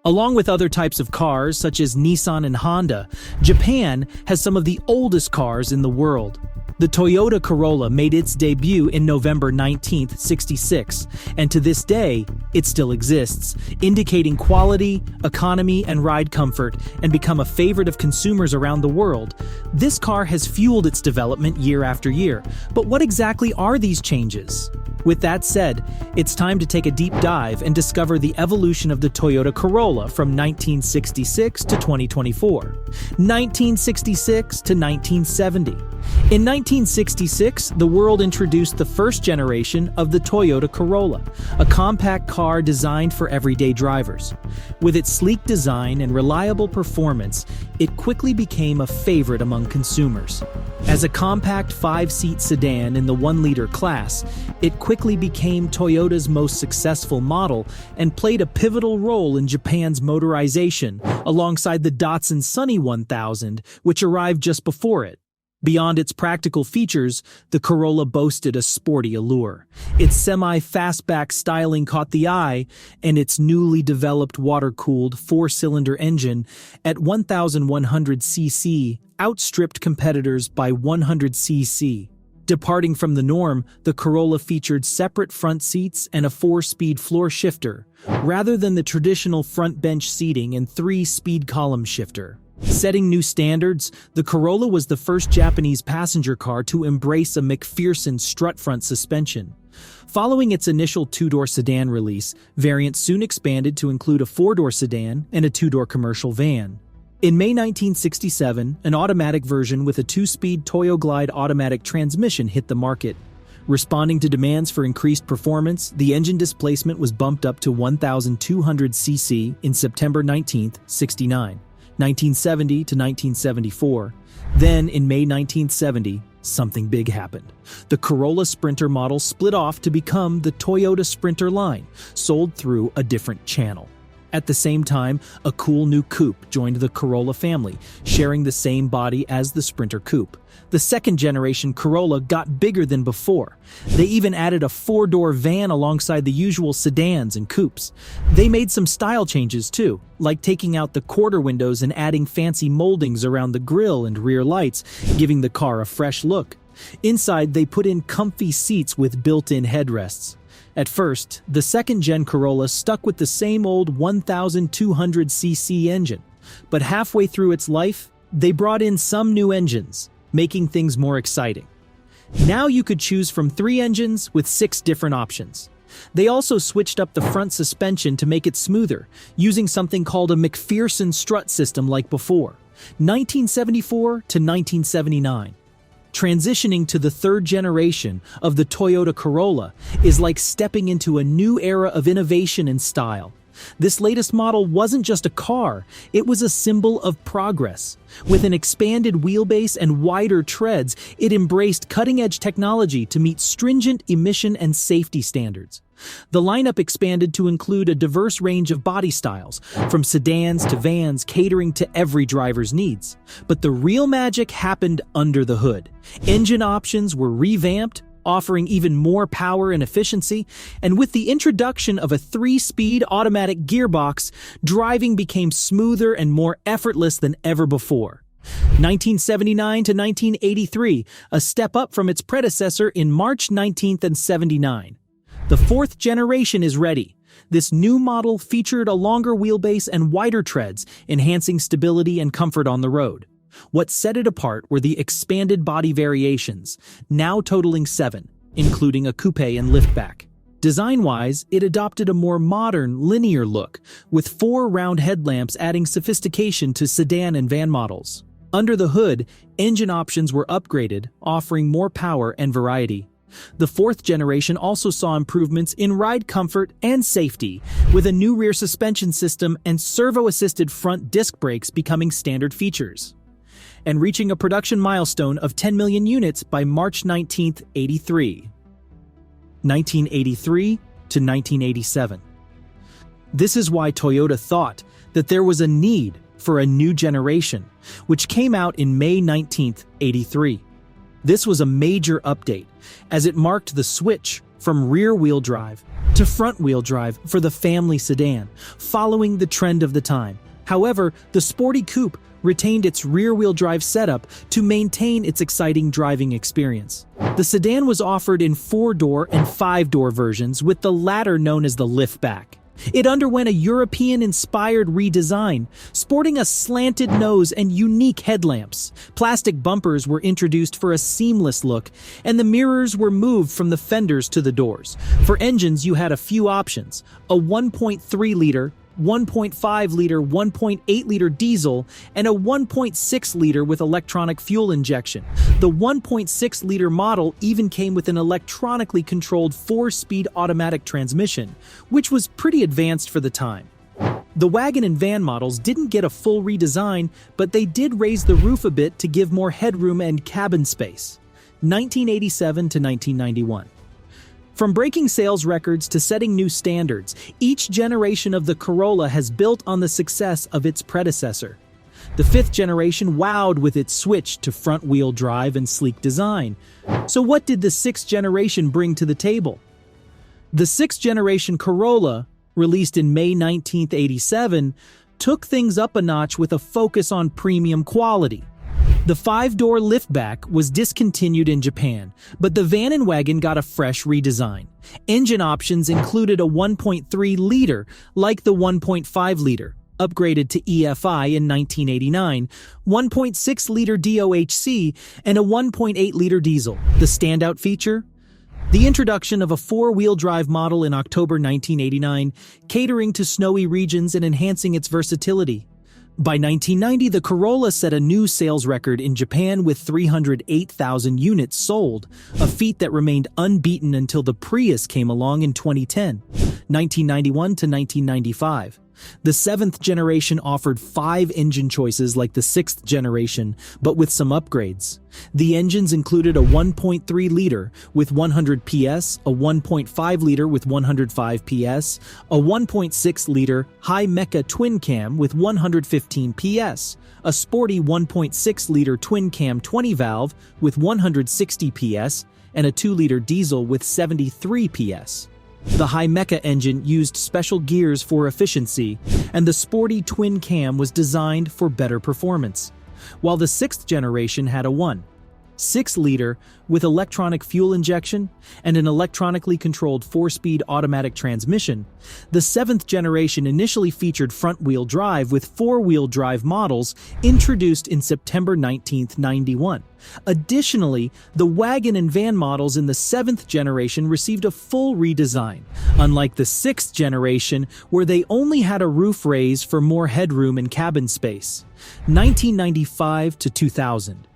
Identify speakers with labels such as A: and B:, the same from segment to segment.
A: Along with other types of cars such as Nissan and Honda, Japan has some of the oldest cars in the world. The Toyota Corolla made its debut in November 1966, and to this day, it still exists, indicating quality, economy, and ride comfort, and become a favorite of consumers around the world. This car has fueled its development year after year, but what exactly are these changes? With that said, it's time to take a deep dive and discover the evolution of the Toyota Corolla from 1966 to 2024, 1966 to 1970. In 1966, the world introduced the first generation of the Toyota Corolla, a compact car designed for everyday drivers. With its sleek design and reliable performance, it quickly became a favorite among consumers. As a compact 5-seat sedan in the 1-liter class, it quickly became Toyota's most successful model and played a pivotal role in Japan's motorization, alongside the Datsun Sunny 1000, which arrived just before it. Beyond its practical features, the Corolla boasted a sporty allure. Its semi-fastback styling caught the eye, and its newly developed water-cooled 4-cylinder engine at 1,100 cc outstripped competitors by 100 cc. Departing from the norm, the Corolla featured separate front seats and a 4-speed floor shifter, rather than the traditional front bench seating and 3-speed column shifter. Setting new standards, the Corolla was the first Japanese passenger car to embrace a McPherson strut front suspension. Following its initial 2-door sedan release, variants soon expanded to include a 4-door sedan and a 2-door commercial van. In May 1967, an automatic version with a 2-speed Toyo Glide automatic transmission hit the market. Responding to demands for increased performance, the engine displacement was bumped up to 1,200 cc in September 1969. 1970 to 1974. Then, in May 1970, something big happened. The Corolla Sprinter model split off to become the Toyota Sprinter line, sold through a different channel. At the same time, a cool new coupe joined the Corolla family, sharing the same body as the Sprinter coupe. The second-generation Corolla got bigger than before. They even added a 4-door van alongside the usual sedans and coupes. They made some style changes too, like taking out the quarter windows and adding fancy moldings around the grille and rear lights, giving the car a fresh look. Inside, they put in comfy seats with built-in headrests. At first, the second-gen Corolla stuck with the same old 1,200 cc engine, but halfway through its life, they brought in some new engines, making things more exciting. Now you could choose from 3 engines with 6 different options. They also switched up the front suspension to make it smoother, using something called a McPherson strut system like before, 1974 to 1979. Transitioning to the third generation of the Toyota Corolla is like stepping into a new era of innovation and style. This latest model wasn't just a car, it was a symbol of progress. With an expanded wheelbase and wider treads, it embraced cutting-edge technology to meet stringent emission and safety standards. The lineup expanded to include a diverse range of body styles, from sedans to vans, catering to every driver's needs. But the real magic happened under the hood. Engine options were revamped, offering even more power and efficiency, and with the introduction of a 3-speed automatic gearbox, driving became smoother and more effortless than ever before. 1979 to 1983, a step up from its predecessor in March 1979. The 4th generation is ready. This new model featured a longer wheelbase and wider treads, enhancing stability and comfort on the road. What set it apart were the expanded body variations, now totaling 7, including a coupé and liftback. Design-wise, it adopted a more modern, linear look, with 4 round headlamps adding sophistication to sedan and van models. Under the hood, engine options were upgraded, offering more power and variety. The 4th generation also saw improvements in ride comfort and safety, with a new rear suspension system and servo-assisted front disc brakes becoming standard features, and reaching a production milestone of 10 million units by March 1983. 1983 to 1987. This is why Toyota thought that there was a need for a new generation, which came out in May 1983. This was a major update, as it marked the switch from rear-wheel drive to front-wheel drive for the family sedan, following the trend of the time. However, the sporty coupe retained its rear-wheel drive setup to maintain its exciting driving experience. The sedan was offered in 4-door and 5-door versions, with the latter known as the liftback. It underwent a European-inspired redesign, sporting a slanted nose and unique headlamps. Plastic bumpers were introduced for a seamless look, and the mirrors were moved from the fenders to the doors. For engines, you had a few options: a 1.3-liter, 1.5-liter, 1.8-liter diesel, and a 1.6-liter with electronic fuel injection. The 1.6-liter model even came with an electronically controlled 4-speed automatic transmission, which was pretty advanced for the time. The wagon and van models didn't get a full redesign, but they did raise the roof a bit to give more headroom and cabin space. 1987 to 1991. From breaking sales records to setting new standards, each generation of the Corolla has built on the success of its predecessor. The 5th generation wowed with its switch to front-wheel drive and sleek design. So what did the 6th generation bring to the table? The 6th generation Corolla, released in May 1987, took things up a notch with a focus on premium quality. The 5-door liftback was discontinued in Japan, but the van and wagon got a fresh redesign. Engine options included a 1.3-liter, like the 1.5-liter, upgraded to EFI in 1989, 1.6-liter DOHC, and a 1.8-liter diesel. The standout feature? The introduction of a 4-wheel drive model in October 1989, catering to snowy regions and enhancing its versatility. By 1990, the Corolla set a new sales record in Japan with 308,000 units sold, a feat that remained unbeaten until the Prius came along in 2010. 1991 to 1995. The 7th generation offered 5 engine choices like the 6th generation, but with some upgrades. The engines included a 1.3-liter with 100 PS, a 1.5-liter with 105 PS, a 1.6-liter high-mecha twin-cam with 115 PS, a sporty 1.6-liter twin-cam 20-valve with 160 PS, and a 2-liter diesel with 73 PS. The high-mecha engine used special gears for efficiency, and the sporty twin-cam was designed for better performance. While the 6th generation had a 1.6-liter with electronic fuel injection and an electronically controlled 4-speed automatic transmission, the 7th generation initially featured front-wheel drive with 4-wheel drive models introduced in September 1991. Additionally, the wagon and van models in the 7th generation received a full redesign, unlike the 6th generation where they only had a roof raise for more headroom and cabin space. 1995 to 2000.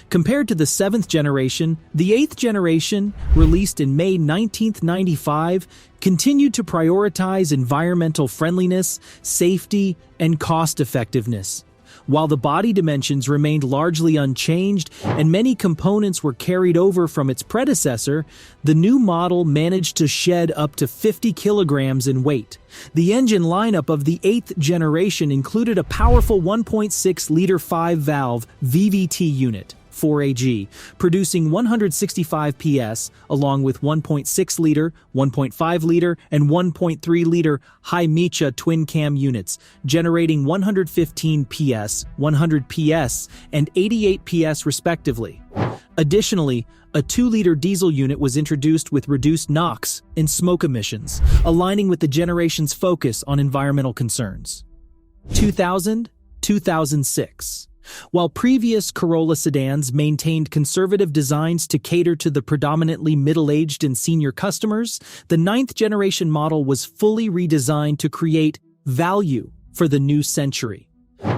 A: Compared to the 7th generation, the 8th generation, released in May 1995, continued to prioritize environmental friendliness, safety, and cost-effectiveness. While the body dimensions remained largely unchanged and many components were carried over from its predecessor, the new model managed to shed up to 50 kilograms in weight. The engine lineup of the 8th generation included a powerful 1.6-liter 5-valve VVT unit, 4AG, producing 165 PS, along with 1.6-liter, 1.5-liter, and 1.3-liter high-mecha twin-cam units, generating 115 PS, 100 PS, and 88 PS respectively. Additionally, a 2-liter diesel unit was introduced with reduced NOx and smoke emissions, aligning with the generation's focus on environmental concerns. 2000-2006. While previous Corolla sedans maintained conservative designs to cater to the predominantly middle-aged and senior customers, the 9th generation model was fully redesigned to create value for the new century.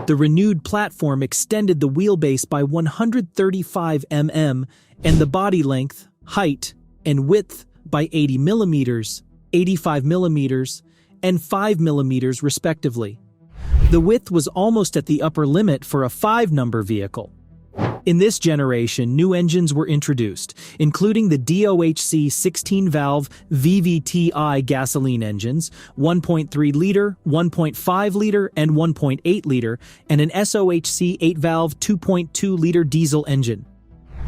A: The renewed platform extended the wheelbase by 135 mm and the body length, height, and width by 80 mm, 85 mm, and 5 mm respectively. The width was almost at the upper limit for a 5-number vehicle. In this generation, new engines were introduced, including the DOHC 16-valve VVT-I gasoline engines, 1.3-liter, 1.5-liter, and 1.8-liter, and an SOHC 8-valve 2.2-liter diesel engine.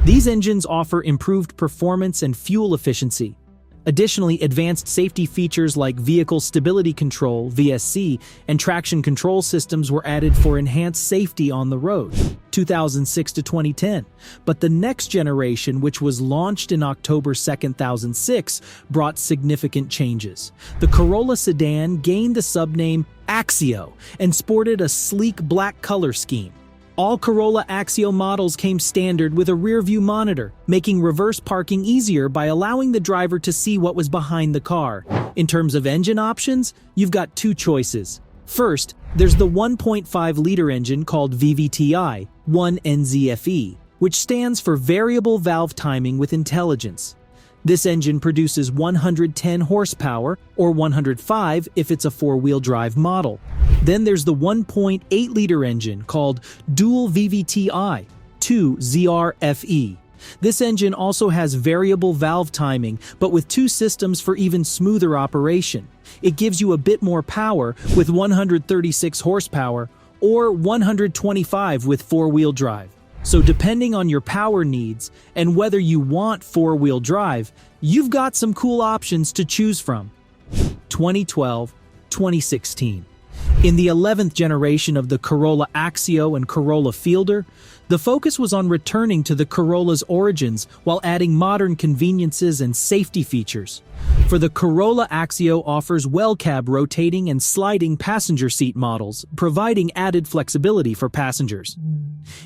A: These engines offer improved performance and fuel efficiency. Additionally, advanced safety features like Vehicle Stability Control (VSC) and traction control systems were added for enhanced safety on the road. 2006 to 2010. But the next generation, which was launched in October 2006, brought significant changes. The Corolla sedan gained the subname Axio and sported a sleek black color scheme. All Corolla Axio models came standard with a rear-view monitor, making reverse parking easier by allowing the driver to see what was behind the car. In terms of engine options, you've got two choices. First, there's the 1.5-liter engine called VVTi, 1NZFE, which stands for Variable Valve Timing with Intelligence. This engine produces 110 horsepower, or 105 if it's a four-wheel drive model. Then there's the 1.8-liter engine called Dual VVTi, 2ZRFE. This engine also has variable valve timing, but with two systems for even smoother operation. It gives you a bit more power with 136 horsepower, or 125 with four-wheel drive. So depending on your power needs and whether you want four-wheel drive, you've got some cool options to choose from. 2012-2016. In the 11th generation of the Corolla Axio and Corolla Fielder, the focus was on returning to the Corolla's origins while adding modern conveniences and safety features. For the Corolla Axio offers well-cab rotating and sliding passenger seat models, providing added flexibility for passengers.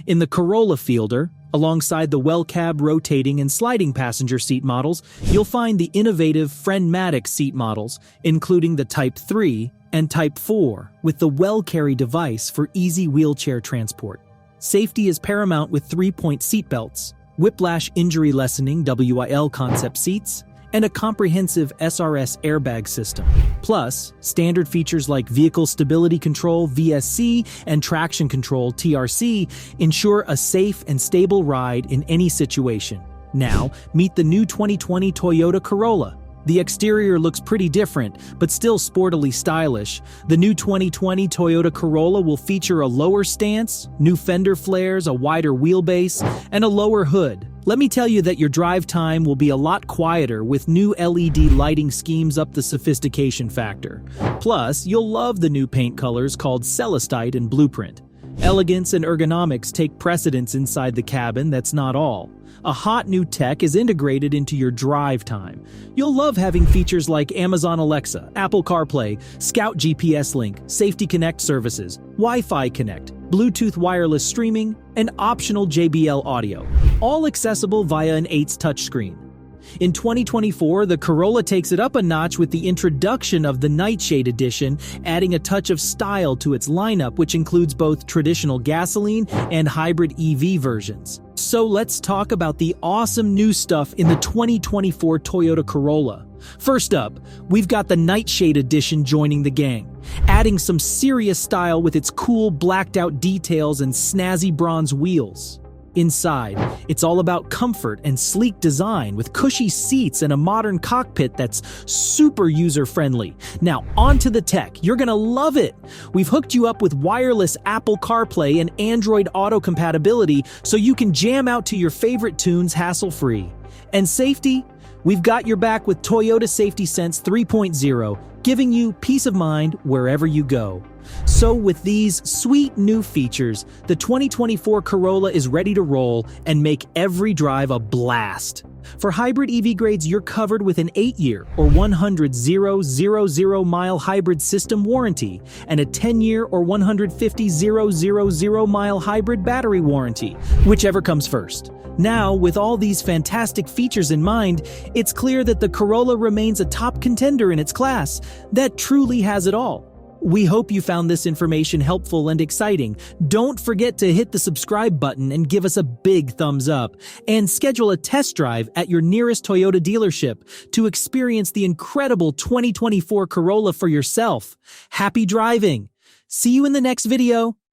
A: In the Corolla Fielder, alongside the well-cab rotating and sliding passenger seat models, you'll find the innovative Friendmatic seat models, including the Type 3 and Type 4, with the well-carry device for easy wheelchair transport. Safety is paramount with 3-point seatbelts, whiplash injury lessening (WIL) concept seats, and a comprehensive SRS airbag system. Plus, standard features like Vehicle Stability Control (VSC) and Traction Control (TRC) ensure a safe and stable ride in any situation. Now, meet the new 2020 Toyota Corolla. The exterior looks pretty different, but still sportily stylish. The new 2020 Toyota Corolla will feature a lower stance, new fender flares, a wider wheelbase, and a lower hood. Let me tell you that your drive time will be a lot quieter with new LED lighting schemes up the sophistication factor. Plus, you'll love the new paint colors called Celestite and Blueprint. Elegance and ergonomics take precedence inside the cabin, that's not all. A hot new tech is integrated into your drive time. You'll love having features like Amazon Alexa, Apple CarPlay, Scout GPS Link, Safety Connect services, Wi-Fi Connect, Bluetooth wireless streaming, and optional JBL audio, all accessible via an 8's touchscreen. In 2024, the Corolla takes it up a notch with the introduction of the Nightshade Edition, adding a touch of style to its lineup, which includes both traditional gasoline and hybrid EV versions. So let's talk about the awesome new stuff in the 2024 Toyota Corolla. First up, we've got the Nightshade Edition joining the gang, adding some serious style with its cool blacked-out details and snazzy bronze wheels. Inside, it's all about comfort and sleek design with cushy seats and a modern cockpit that's super user-friendly. Now, onto the tech. You're gonna love it! We've hooked you up with wireless Apple CarPlay and Android Auto compatibility so you can jam out to your favorite tunes hassle-free. And safety? We've got your back with Toyota Safety Sense 3.0, giving you peace of mind wherever you go. So with these sweet new features, the 2024 Corolla is ready to roll and make every drive a blast. For hybrid EV grades, you're covered with an 8-year or 100,000-mile hybrid system warranty and a 10-year or 150,000-mile hybrid battery warranty, whichever comes first. Now, with all these fantastic features in mind, it's clear that the Corolla remains a top contender in its class that truly has it all. We hope you found this information helpful and exciting. Don't forget to hit the subscribe button and give us a big thumbs up. And schedule a test drive at your nearest Toyota dealership to experience the incredible 2024 Corolla for yourself. Happy driving! See you in the next video.